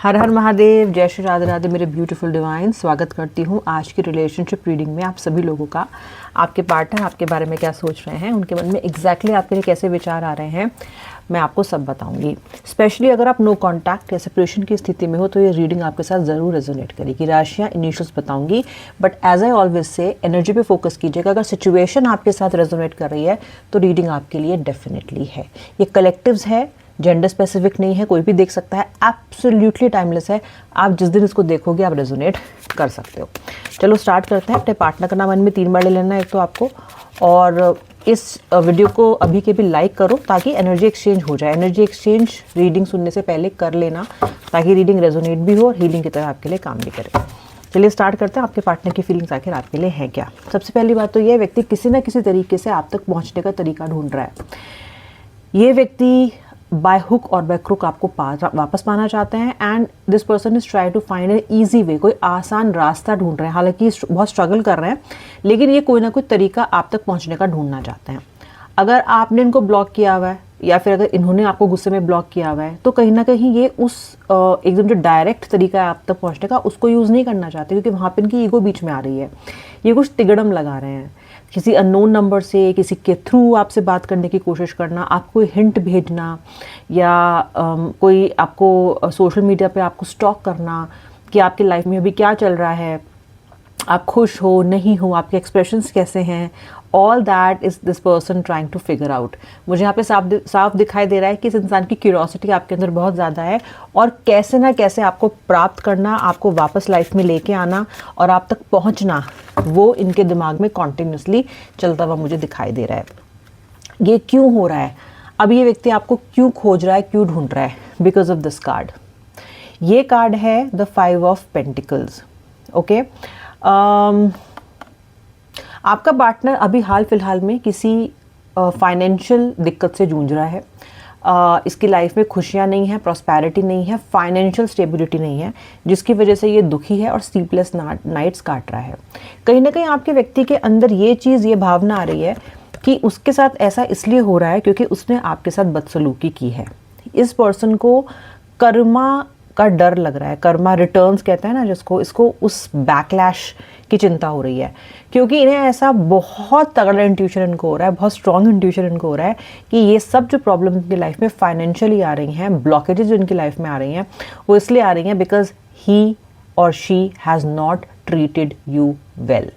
हर हर महादेव, जय श्री राधे राधे मेरे beautiful divine. स्वागत करती हूँ आज की रिलेशनशिप रीडिंग में आप सभी लोगों का। आपके पार्टनर आपके बारे में क्या सोच रहे हैं, उनके मन में एग्जैक्टली आपके लिए कैसे विचार आ रहे हैं, मैं आपको सब बताऊंगी। स्पेशली अगर आप नो कॉन्टैक्ट या सेपरेशन की स्थिति में हो तो ये रीडिंग आपके साथ ज़रूर रेजोनेट करेगी। राशियाँ इनिशियल्स बताऊंगी, but as I always say energy पे फोकस कीजिएगा। अगर सिचुएशन आपके साथ रेजोनेट कर रही है तो रीडिंग आपके लिए डेफिनेटली है। ये कलेक्टिव्स है, जेंडर स्पेसिफिक नहीं है, कोई भी देख सकता है, एब्सोल्युटली टाइमलेस है। आप जिस दिन इसको देखोगे आप रेजोनेट कर सकते हो। चलो स्टार्ट करते हैं। अपने पार्टनर का नाम मन में 3 बार ले लेना है एक तो आपको, और इस वीडियो को अभी के भी लाइक करो ताकि एनर्जी एक्सचेंज हो जाए। एनर्जी एक्सचेंज रीडिंग सुनने से पहले कर लेना ताकि रीडिंग रेजोनेट भी हो और हीलिंग की तरह आपके लिए काम भी करे। चलिए स्टार्ट करते हैं। आपके पार्टनर की फीलिंग्स आखिर आपके लिए हैं क्या। सबसे पहली बात तो ये, व्यक्ति किसी ना किसी तरीके से आप तक पहुंचने का तरीका ढूंढ रहा है। ये व्यक्ति बाय हुक और बाय क्रुक आपको वापस पाना चाहते हैं, and this person is try to find an easy way. कोई आसान रास्ता ढूंढ रहे हैं, हालांकि बहुत स्ट्रगल कर रहे हैं, लेकिन ये कोई ना कोई तरीका आप तक पहुंचने का ढूंढना चाहते हैं। अगर आपने इनको ब्लॉक किया हुआ है या फिर अगर इन्होंने आपको गुस्से में ब्लॉक किया हुआ है तो कहीं ना कहीं ये उस एकदम जो डायरेक्ट तरीका है आप तक पहुंचने का उसको यूज़ नहीं करना चाहते, क्योंकि वहाँ पर इनकी ईगो बीच में आ रही है। ये कुछ तिगड़म लगा रहे हैं। किसी अननोन नंबर से किसी के थ्रू आपसे बात करने की कोशिश करना, आपको हिंट भेजना, या कोई आपको सोशल मीडिया पे आपको स्टॉक करना कि आपकी लाइफ में अभी क्या चल रहा है, आप खुश हो नहीं हो, आपके एक्सप्रेशंस कैसे हैं। All that is this person trying to figure out. मुझे यहाँ पे साफ दिखाई दे रहा है कि इस इंसान की क्यूरियोसिटी आपके अंदर बहुत ज़्यादा है, और कैसे ना कैसे आपको प्राप्त करना, आपको वापस लाइफ में लेके आना और आप तक पहुँचना, वो इनके दिमाग में कॉन्टिन्यूसली चलता हुआ मुझे दिखाई दे रहा है। ये क्यों हो रहा है? अब ये व्यक्ति आपको क्यों खोज रहा है, क्यों ढूंढ रहा है? Because of this card. ये कार्ड है द 5 ऑफ पेंटिकल्स। ओके, आपका पार्टनर अभी हाल फिलहाल में किसी फाइनेंशियल दिक्कत से जूझ रहा है। इसकी लाइफ में खुशियाँ नहीं है, प्रॉस्पेरिटी नहीं है, फाइनेंशियल स्टेबिलिटी नहीं है, जिसकी वजह से ये दुखी है और स्लीपलेस नाइट्स काट रहा है। कहीं ना कहीं आपके व्यक्ति के अंदर ये चीज़, ये भावना आ रही है कि उसके साथ ऐसा इसलिए हो रहा है क्योंकि उसने आपके साथ बदसलूकी की है। इस पर्सन को कर्मा का डर लग रहा है। कर्मा रिटर्न्स कहते हैं ना जिसको, इसको उस बैकलैश की चिंता हो रही है, क्योंकि इन्हें ऐसा बहुत तगड़ा इंट्यूशन इनको हो रहा है, बहुत स्ट्रॉन्ग इंट्यूशन इनको हो रहा है कि ये सब जो प्रॉब्लम इनकी लाइफ में फाइनेंशियली आ रही हैं, ब्लॉकेजेस जो इनकी लाइफ में आ रही हैं, वो इसलिए आ रही हैं बिकॉज ही और she has not treated you well.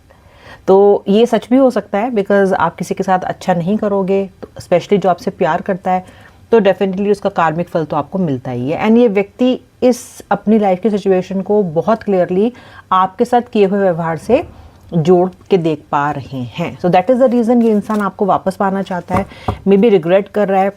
तो ये सच भी हो सकता है बिकॉज आप किसी के साथ अच्छा नहीं करोगे, तो स्पेशली जो आपसे प्यार करता है, तो डेफिनेटली उसका कार्मिक फल तो आपको मिलता ही है। एंड ये व्यक्ति इस अपनी लाइफ की सिचुएशन को बहुत क्लियरली आपके साथ किए हुए व्यवहार से जोड़ के देख पा रहे हैं। So that is the reason ये इंसान आपको वापस पाना चाहता है। मे बी रिग्रेट कर रहा है,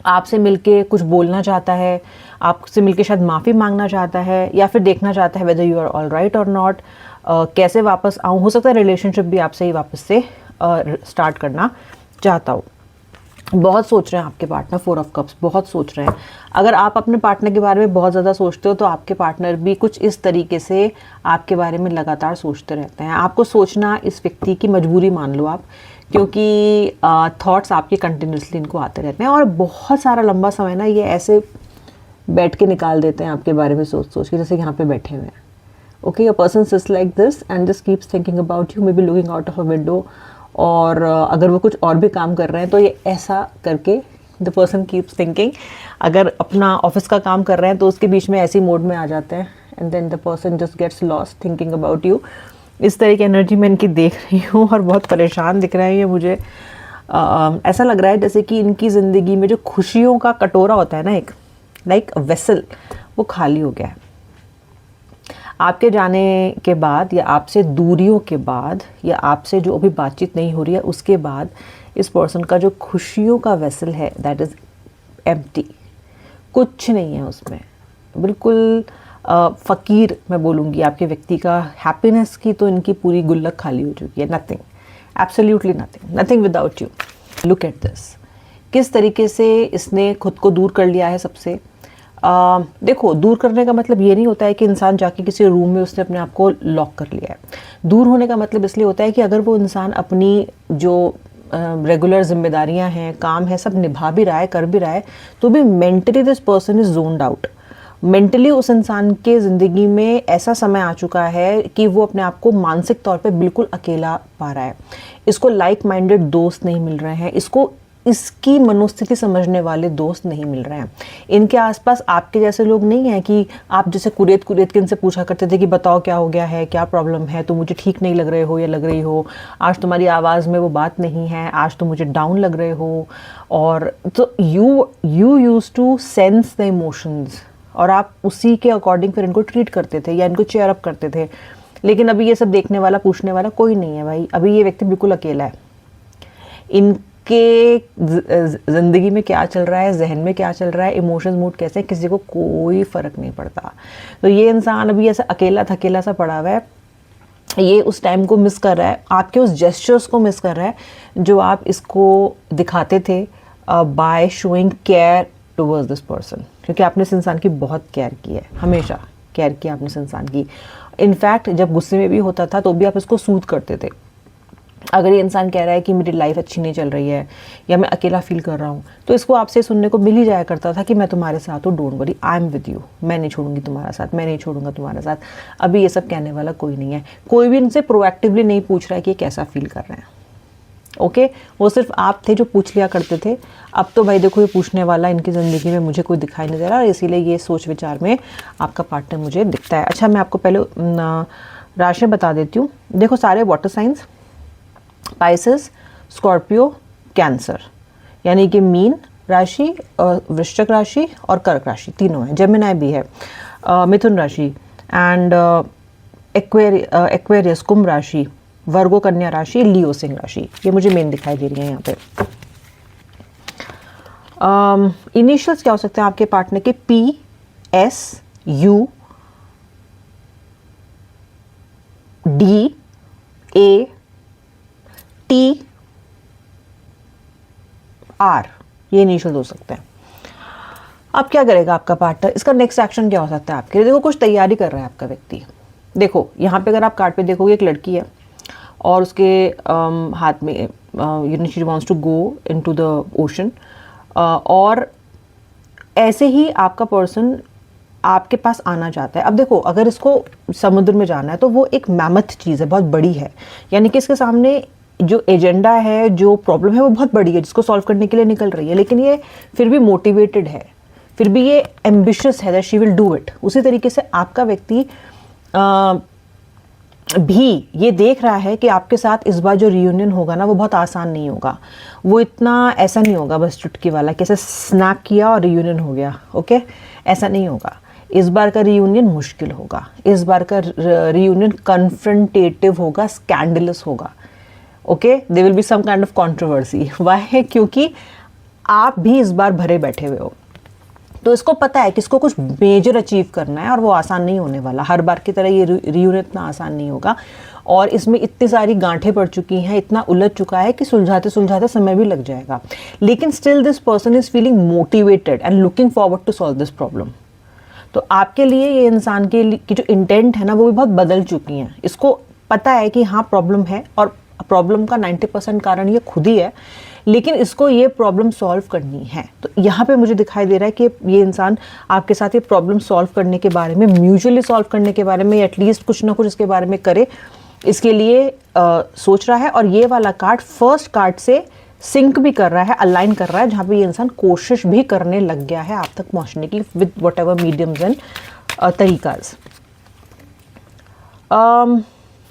आपसे मिलके कुछ बोलना चाहता है, आपसे मिलके शायद माफ़ी मांगना चाहता है, या फिर देखना चाहता है whether you are all right और नॉट। कैसे वापस आऊँ, हो सकता है रिलेशनशिप भी आपसे ही वापस से स्टार्ट करना चाहता हो। बहुत सोच रहे हैं आपके पार्टनर, 4 ऑफ कप्स, बहुत सोच रहे हैं। अगर आप अपने पार्टनर के बारे में बहुत ज़्यादा सोचते हो तो आपके पार्टनर भी कुछ इस तरीके से आपके बारे में लगातार सोचते रहते हैं। आपको सोचना इस व्यक्ति की मजबूरी मान लो आप, क्योंकि थॉट्स आपके कंटिन्यूसली इनको आते रहते हैं, और बहुत सारा लंबा समय ना ये ऐसे बैठ के निकाल देते हैं आपके बारे में सोच सोच के, जैसे यहाँ पे बैठे हुए हैं। Okay, a person seats like this and just keeps thinking about you, may be looking out of a window, और अगर वो कुछ और भी काम कर रहे हैं तो ये ऐसा करके द पर्सन कीप्स थिंकिंग। अगर अपना ऑफिस का काम कर रहे हैं तो उसके बीच में ऐसी मोड में आ जाते हैं, and then the person just gets lost thinking about you. इस तरह की एनर्जी मैं इनकी देख रही हूँ, और बहुत परेशान दिख रहा है ये मुझे। ऐसा लग रहा है जैसे कि इनकी ज़िंदगी में जो खुशियों का कटोरा होता है ना, एक लाइक वेसल, वो खाली हो गया है। आपके जाने के बाद, या आपसे दूरियों के बाद, या आपसे जो अभी बातचीत नहीं हो रही है उसके बाद, इस पर्सन का जो खुशियों का वेसल है दैट इज़ एम्प्टी। कुछ नहीं है उसमें, बिल्कुल फ़कीर मैं बोलूँगी। आपके व्यक्ति का हैप्पीनेस की तो इनकी पूरी गुल्लक खाली हो चुकी है। Nothing, absolutely nothing, nothing without you. Look at this, किस तरीके से इसने खुद को दूर कर लिया है सबसे। देखो, दूर करने का मतलब ये नहीं होता है कि इंसान जाके किसी रूम में उसने अपने आप को लॉक कर लिया है। दूर होने का मतलब इसलिए होता है कि अगर वो इंसान अपनी जो रेगुलर जिम्मेदारियां हैं, काम है, सब निभा भी रहा है, कर भी रहा है, तो भी mentally this person is zoned out. Mentally उस इंसान के ज़िंदगी में ऐसा समय आ चुका है कि वो अपने आप को मानसिक तौर पे बिल्कुल अकेला पा रहा है। इसको लाइक माइंडेड दोस्त नहीं मिल रहे हैं, इसको इसकी मनोस्थिति समझने वाले दोस्त नहीं मिल रहे हैं। इनके आसपास आपके जैसे लोग नहीं हैं कि आप जैसे कुरेद कुरेद के इनसे पूछा करते थे कि बताओ क्या हो गया है, क्या प्रॉब्लम है, तुम मुझे ठीक नहीं लग रहे हो या लग रही हो, आज तुम्हारी आवाज़ में वो बात नहीं है, आज तुम मुझे डाउन लग रहे हो। और तो you use to sense the emotions और आप उसी के अकॉर्डिंग फिर इनको ट्रीट करते थे या इनको चेयर अप करते थे। लेकिन अभी ये सब देखने वाला पूछने वाला कोई नहीं है भाई। अभी ये व्यक्ति बिल्कुल अकेला है। इनके ज़िंदगी में क्या चल रहा है, जहन में क्या चल रहा है, इमोशंस मूड कैसे हैं, किसी को कोई फ़र्क नहीं पड़ता। तो ये इंसान अभी ऐसा अकेला थकेला सा पड़ा हुआ है। ये उस टाइम को मिस कर रहा है, आपके उस जेस्चर्स को मिस कर रहा है जो आप इसको दिखाते थे by showing care towards this person. क्योंकि आपने इस इंसान की बहुत केयर की है, हमेशा केयर किया आपने इस इंसान की। इनफैक्ट जब गुस्से में भी होता था तो भी आप इसको सूद करते थे। अगर ये इंसान कह रहा है कि मेरी लाइफ अच्छी नहीं चल रही है या मैं अकेला फील कर रहा हूँ, तो इसको आपसे सुनने को मिल ही जाया करता था कि मैं तुम्हारे साथ हूँ, don't worry, I am with you, मैं नहीं छोड़ूंगी तुम्हारा साथ, मैं नहीं छोड़ूंगा तुम्हारा साथ। अभी ये सब कहने वाला कोई नहीं है। कोई भी इनसे प्रोएक्टिवली नहीं पूछ रहा है कि ये कैसा फील कर रहे हैं। ओके वो सिर्फ आप थे जो पूछ लिया करते थे। अब तो भाई देखो ये पूछने वाला इनकी ज़िंदगी में मुझे कोई दिखाई नहीं दे रहा और इसीलिए ये सोच विचार में आपका पार्टनर मुझे दिखता है। अच्छा मैं आपको पहले राशि बता देती हूँ। देखो सारे water science, Pisces, Scorpio, cancer, यानी कि मीन राशि, वृश्चिक राशि और कर्क राशि तीनों है। जेमिनी भी है, मिथुन राशि एंड एक्वेरियस कुंभ राशि, वर्गो कन्या राशि, लियो सिंह राशि, ये मुझे मेन दिखाई दे रही है यहाँ पे। इनिशियल्स क्या हो सकते हैं आपके पार्टनर के? P, S, U, D, A, T, R, ये इनिशियल हो सकते हैं। अब क्या करेगा आपका पार्टनर? इसका नेक्स्ट एक्शन क्या हो सकता है आपके लिए? देखो कुछ तैयारी कर रहा है आपका व्यक्ति। देखो यहाँ पे अगर आप कार्ड पे देखोगे एक लड़की है और उसके हाथ में she wants to go into the ocean और ऐसे ही आपका पर्सन आपके पास आना चाहता है। अब देखो अगर इसको समुद्र में जाना है तो वो एक मैमथ चीज़ है, बहुत बड़ी है, यानी कि इसके सामने जो एजेंडा है, जो प्रॉब्लम है वो बहुत बड़ी है जिसको सॉल्व करने के लिए निकल रही है। लेकिन ये फिर भी मोटिवेटेड है, फिर भी ये एम्बिशियस है that she will do it. उसी तरीके से आपका व्यक्ति भी ये देख रहा है कि आपके साथ इस बार जो रियूनियन होगा ना वो बहुत आसान नहीं होगा। वो इतना ऐसा नहीं होगा बस चुटकी वाला कैसे स्नैप किया और रियूनियन हो गया। ओके ऐसा नहीं होगा। इस बार का रियूनियन मुश्किल होगा। इस बार का रियूनियन कन्फ्रंटेटिव होगा, स्कैंडलस होगा। Okay there will be some kind of controversy. Why? क्योंकि आप भी इस बार भरे बैठे हुए हो, तो इसको पता है कि इसको कुछ मेजर अचीव करना है और वो आसान नहीं होने वाला। हर बार की तरह ये रियूनियन इतना आसान नहीं होगा और इसमें इतनी सारी गांठें पड़ चुकी हैं, इतना उलझ चुका है कि सुलझाते सुलझाते समय भी लग जाएगा। लेकिन still this person is feeling motivated and looking forward to solve this problem. तो आपके लिए ये इंसान के लिए की जो इंटेंट है ना वो भी बहुत बदल चुकी हैं। इसको पता है कि हाँ प्रॉब्लम है और प्रॉब्लम का 90% कारण ये खुद ही है, लेकिन इसको ये प्रॉब्लम सॉल्व करनी है। तो यहाँ पे मुझे दिखाई दे रहा है कि ये इंसान आपके साथ ये प्रॉब्लम सॉल्व करने के बारे में, म्यूचुअली सॉल्व करने के बारे में, एटलीस्ट कुछ ना कुछ इसके बारे में करे, इसके लिए सोच रहा है। और ये वाला कार्ड फर्स्ट कार्ड से सिंक भी कर रहा है, अलाइन कर रहा है, जहाँ पे ये इंसान कोशिश भी करने लग गया है आप तक पहुँचने की with whatever mediums and तरीकाज।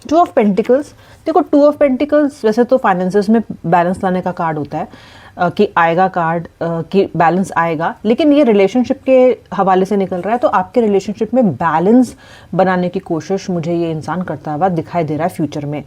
टू ऑफ पेंटिकल्स, देखो टू ऑफ पेंटिकल्स वैसे तो फाइनेंसेस में बैलेंस लाने का कार्ड होता है कि आएगा कार्ड कि बैलेंस आएगा, लेकिन ये रिलेशनशिप के हवाले से निकल रहा है। तो आपके रिलेशनशिप में बैलेंस बनाने की कोशिश मुझे ये इंसान करता हुआ दिखाई दे रहा है फ्यूचर में।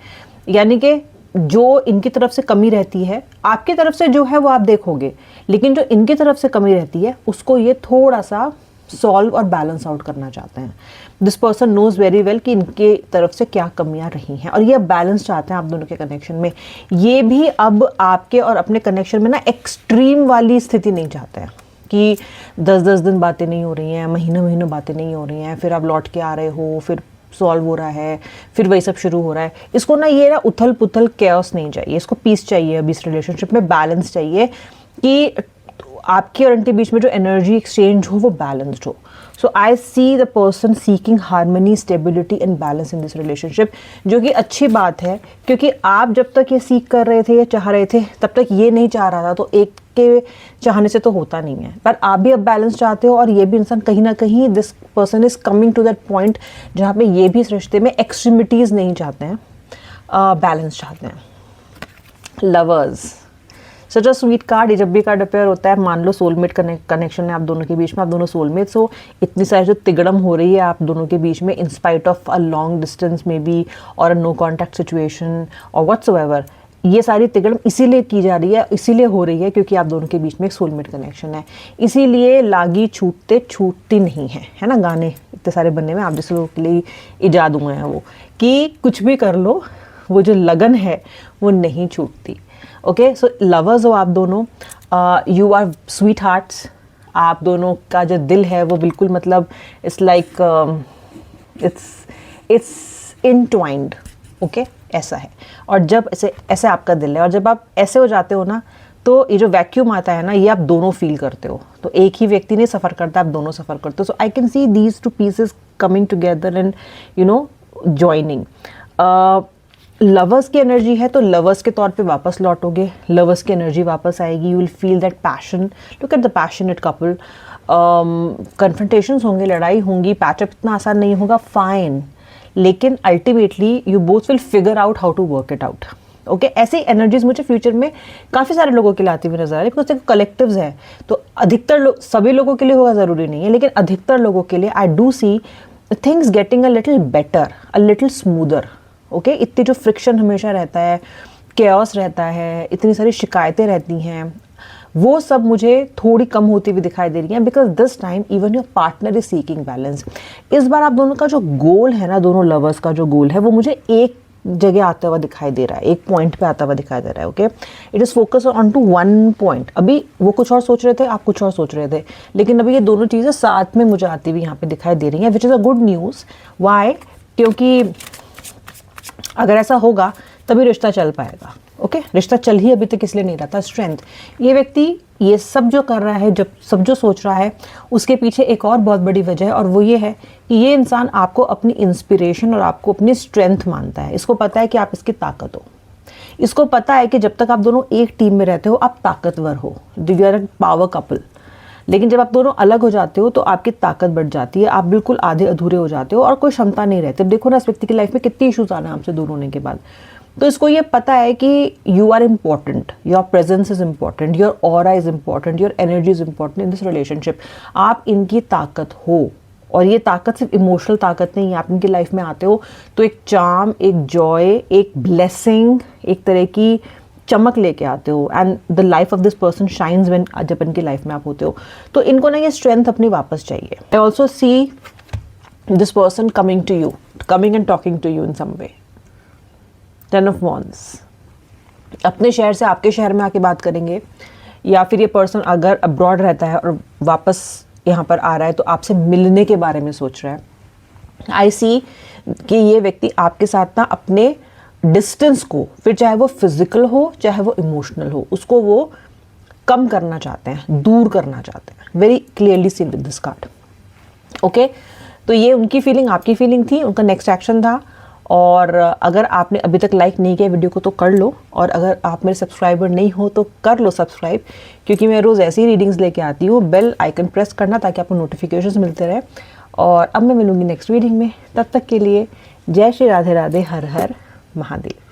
यानी कि जो इनकी तरफ से कमी रहती है आपकी तरफ से जो है वो आप देखोगे, लेकिन जो इनकी तरफ से कमी रहती है उसको ये थोड़ा सा सॉल्व और बैलेंस आउट करना चाहते हैं। This person knows very well कि इनके तरफ से क्या कमियां रही हैं और ये बैलेंस चाहते हैं आप दोनों के कनेक्शन में। ये भी अब आपके और अपने कनेक्शन में ना एक्सट्रीम वाली स्थिति नहीं चाहते हैं कि 10-10 दिन बातें नहीं हो रही हैं, महीनों बातें नहीं हो रही हैं, फिर आप लौट के आ रहे हो, फिर सॉल्व हो रहा है, फिर वही सब शुरू हो रहा है। इसको ना ये ना उथल पुथल कैओस नहीं चाहिए, इसको पीस चाहिए। अभी इस रिलेशनशिप में बैलेंस चाहिए कि आपके और इनके बीच में जो एनर्जी एक्सचेंज हो वो बैलेंस्ड हो। So I see the person seeking harmony, stability and balance in this relationship, जो कि अच्छी बात है, क्योंकि आप जब तक ये सीख कर रहे थे या चाह रहे थे तब तक ये नहीं चाह रहा था, तो एक के चाहने से तो होता नहीं है। पर आप भी अब बैलेंस चाहते हो और ये भी इंसान कहीं ना कहीं, this person is coming to that point जहाँ पे ये भी इस रिश्ते में एक्सट्रीमिटीज़ नहीं चाहते हैं, बैलेंस चाहते हैं। Lovers, such a sweet card. ये जब भी कार्ड अपेयर होता है, मान लो सोलमेट कनेक्शन है आप दोनों के बीच में, आप दोनों सोलमेट्स हो, इतनी सारी जो तिगड़म हो रही है आप दोनों के बीच में, in spite of a long distance may be और अ नो कॉन्टैक्ट सिचुएशन और व्हाट्सएवर, ये सारी तिगड़म इसीलिए की जा रही है, इसीलिए हो रही है क्योंकि आप दोनों के बीच में एक सोलमेट कनेक्शन है। इसीलिए लागी छूटते छूटती नहीं है ना, गाने इतने सारे बनने में, आप जैसे लोगों के लिए इजाद हुए हैं वो, कि कुछ भी कर लो वो जो लगन है वो नहीं छूटती। ओके, सो लवर्स हो आप दोनों, यू आर स्वीट हार्ट्स, आप दोनों का जो दिल है वो बिल्कुल मतलब इट्स लाइक इट्स इनट्वाइंड। ओके, ऐसा है। और जब ऐसे आपका दिल है, और जब आप ऐसे हो जाते हो ना, तो ये जो वैक्यूम आता है ना, ये आप दोनों फील करते हो। तो एक ही व्यक्ति नहीं सफ़र करता, आप दोनों सफ़र करते हो। So I can see these two pieces coming together and you know joining. Lovers की एनर्जी है तो लवर्स के तौर पे वापस लौटोगे, लवर्स की एनर्जी वापस आएगी, you will feel that passion. Look at the passionate couple. Confrontations होंगे, लड़ाई होंगी, पैचअप इतना आसान नहीं होगा, फाइन, लेकिन ultimately you both will figure out how to work it out. Okay, ऐसी एनर्जीज मुझे फ्यूचर में काफ़ी सारे लोगों के लिए आती हुई नजर आ रही है, बिकॉज कलेक्टिव्स है, तो अधिकतर लोग, सभी लोगों के लिए होगा ज़रूरी नहीं है, लेकिन अधिकतर लोगों के लिए I do see things getting a little better, a little smoother. Okay, इतनी जो फ्रिक्शन हमेशा रहता है, केओस रहता है, इतनी सारी शिकायतें रहती हैं, वो सब मुझे थोड़ी कम होती हुई दिखाई दे रही हैं, because this time even your partner is seeking balance. इस बार आप दोनों का जो गोल है ना, दोनों लवर्स का जो गोल है, वो मुझे एक जगह आता हुआ दिखाई दे रहा है, एक पॉइंट पे आता हुआ दिखाई दे रहा है। Okay, it is focus on to one point. अभी वो कुछ और सोच रहे थे, आप कुछ और सोच रहे थे, लेकिन अभी ये दोनों चीज़ें साथ में मुझे आती हुई यहाँ पे दिखाई दे रही हैं, which is a good news. Why? क्योंकि अगर ऐसा होगा तभी रिश्ता चल पाएगा। ओके, रिश्ता चल ही अभी तक इसलिए नहीं रहा था, स्ट्रेंथ। ये व्यक्ति ये सब जो कर रहा है, जब सब जो सोच रहा है, उसके पीछे एक और बहुत बड़ी वजह है, और वो ये है कि ये इंसान आपको अपनी इंस्पिरेशन और आपको अपनी स्ट्रेंथ मानता है। इसको पता है कि आप इसकी ताकत हो, इसको पता है कि जब तक आप दोनों एक टीम में रहते हो आप ताकतवर हो, you are a power couple. लेकिन जब आप दोनों अलग हो जाते हो तो आपकी ताकत बढ़ जाती है, आप बिल्कुल आधे अधूरे हो जाते हो और कोई क्षमता नहीं रहती। अब देखो ना, इस व्यक्ति की लाइफ में कितने इश्यूज आने आपसे दूर होने के बाद। तो इसको ये पता है कि you are important, your presence is important, your aura is important, your energy is important in this relationship. आप इनकी ताकत हो, और ये ताकत सिर्फ इमोशनल ताकत नहीं है। आप इनकी लाइफ में आते हो तो एक चार्म, एक जॉय, एक ब्लेसिंग, एक तरह की चमक लेके आते हो, and the life of this person shines when, जब इनकी लाइफ में आप होते हो। तो इनको ना ये स्ट्रेंथ अपनी वापस चाहिए। I also see this person coming to you, coming and talking to you in some way. 10 of Wands, अपने शहर से आपके शहर में आके बात करेंगे, या फिर ये पर्सन अगर अब्रॉड रहता है और वापस यहाँ पर आ रहा है तो आपसे मिलने के बारे में सोच रहा है। आई सी कि ये व्यक्ति आपके साथ ना अपने डिस्टेंस को, फिर चाहे वो फिजिकल हो चाहे वो इमोशनल हो, उसको वो कम करना चाहते हैं, दूर करना चाहते हैं। Very clearly seen with this card. Okay, तो ये उनकी फीलिंग, आपकी फीलिंग थी, उनका नेक्स्ट एक्शन था। और अगर आपने अभी तक लाइक नहीं किया वीडियो को तो कर लो, और अगर आप मेरे सब्सक्राइबर नहीं हो तो कर लो सब्सक्राइब, क्योंकि मैं रोज़ ऐसी रीडिंग्स लेके आती हूँ। बेल आइकन प्रेस करना ताकि आपको नोटिफिकेशंस मिलते रहे। और अब मैं मिलूँगी नेक्स्ट रीडिंग में, तब तक के लिए जय श्री राधे राधे, हर हर महादेव।